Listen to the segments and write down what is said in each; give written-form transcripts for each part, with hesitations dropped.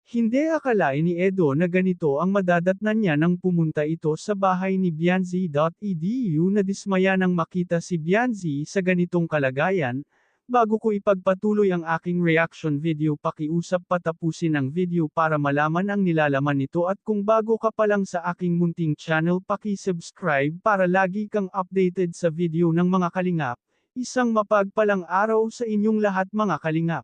Hindi akalain ni Edo na ganito ang madadatnan niya nang pumunta ito sa bahay ni Bianzi.edu. Nadismaya nang makita si Bianzi sa ganitong kalagayan. Bago ko ipagpatuloy ang aking reaction video, pakiusap patapusin ang video para malaman ang nilalaman nito, at kung bago ka pa lang sa aking munting channel, paki-subscribe para lagi kang updated sa video ng mga kalingap. Isang mapagpalang araw sa inyong lahat mga kalingap.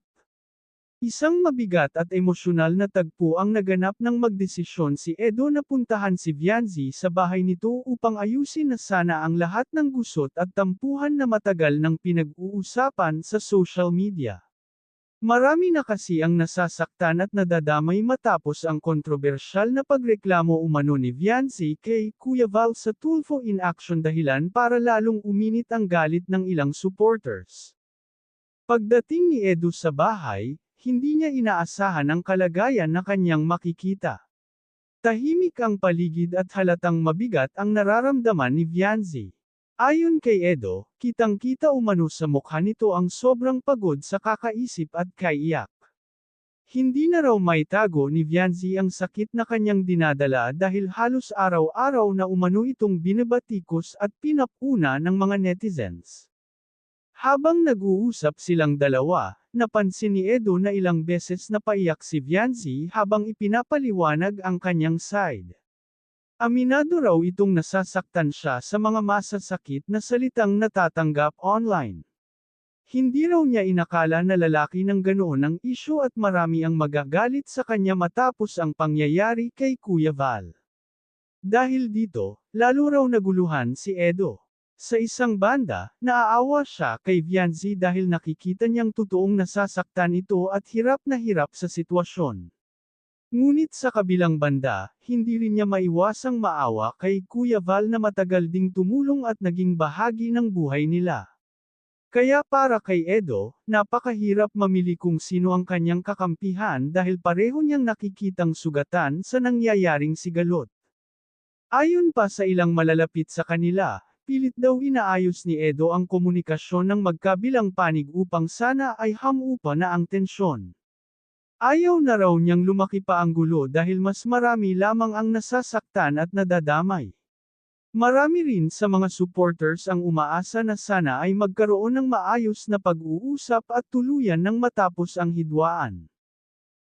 Isang mabigat at emosyonal na tagpo ang naganap nang magdesisyon si Edo na puntahan si Bianzi sa bahay nito upang ayusin na sana ang lahat ng gusot at tampuhan na matagal nang pinag-uusapan sa social media. Marami na kasi ang nasasaktan at nadadamay matapos ang kontrobersyal na pagreklamo umano ni Bianzi kay Kuya Val sa Tulfo in action, dahilan para lalong uminit ang galit ng ilang supporters. Pagdating ni Edo sa bahay, hindi niya inaasahan ang kalagayan na kanyang makikita. Tahimik ang paligid at halatang mabigat ang nararamdaman ni Bianzi. Ayon kay Edo, kitang-kita umano sa mukha nito ang sobrang pagod sa kakaisip at kaiyak. Hindi na raw maitago ni Bianzi ang sakit na kanyang dinadala dahil halos araw-araw na umano itong binabatikos at pinapuna ng mga netizens. Habang nag-uusap silang dalawa, napansin ni Edo na ilang beses napaiyak si Bianzi habang ipinapaliwanag ang kanyang side. Aminado raw itong nasasaktan siya sa mga masasakit na salitang natatanggap online. Hindi raw niya inakala na lalaki ng ganoon ang isyu at marami ang magagalit sa kanya matapos ang pangyayari kay Kuya Val. Dahil dito, lalo raw naguluhan si Edo. Sa isang banda, naaawa siya kay Bianzi dahil nakikita niyang totoong nasasaktan ito at hirap na hirap sa sitwasyon. Ngunit sa kabilang banda, hindi rin niya maiwasang maawa kay Kuya Val na matagal ding tumulong at naging bahagi ng buhay nila. Kaya para kay Edo, napakahirap mamili kung sino ang kanyang kakampihan dahil pareho niyang nakikitang sugatan sa nangyayaring sigalot. Ayon pa sa ilang malalapit sa kanila, pilit daw inaayos ni Edo ang komunikasyon ng magkabilang panig upang sana ay hamupa na ang tensyon. Ayaw na raw niyang lumaki pa ang gulo dahil mas marami lamang ang nasasaktan at nadadamay. Marami rin sa mga supporters ang umaasa na sana ay magkaroon ng maayos na pag-uusap at tuluyan nang matapos ang hidwaan.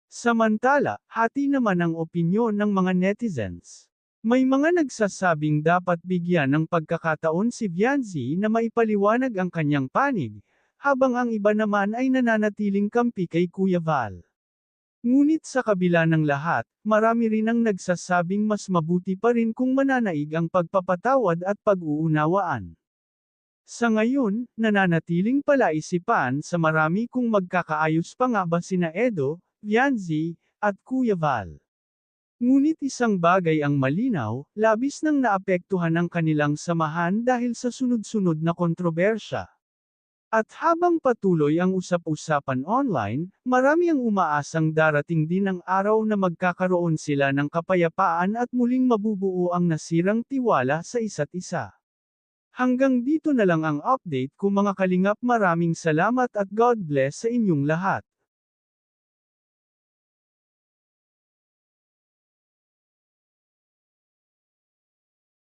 Samantala, hati naman ang opinyon ng mga netizens. May mga nagsasabing dapat bigyan ng pagkakataon si Bianzi na maipaliwanag ang kanyang panig, habang ang iba naman ay nananatiling kampi kay Kuya Val. Ngunit sa kabila ng lahat, marami rin ang nagsasabing mas mabuti pa rin kung mananaig ang pagpapatawad at pag-uunawaan. Sa ngayon, nananatiling palaisipan sa marami kung magkakaayos pa nga ba sina Edo, Bianzi, at Kuya Val. Ngunit isang bagay ang malinaw, labis nang naapektuhan ang kanilang samahan dahil sa sunod-sunod na kontrobersya. At habang patuloy ang usap-usapan online, marami ang umaasang darating din ang araw na magkakaroon sila ng kapayapaan at muling mabubuo ang nasirang tiwala sa isa't isa. Hanggang dito na lang ang update ko mga kalingap, maraming salamat at God bless sa inyong lahat.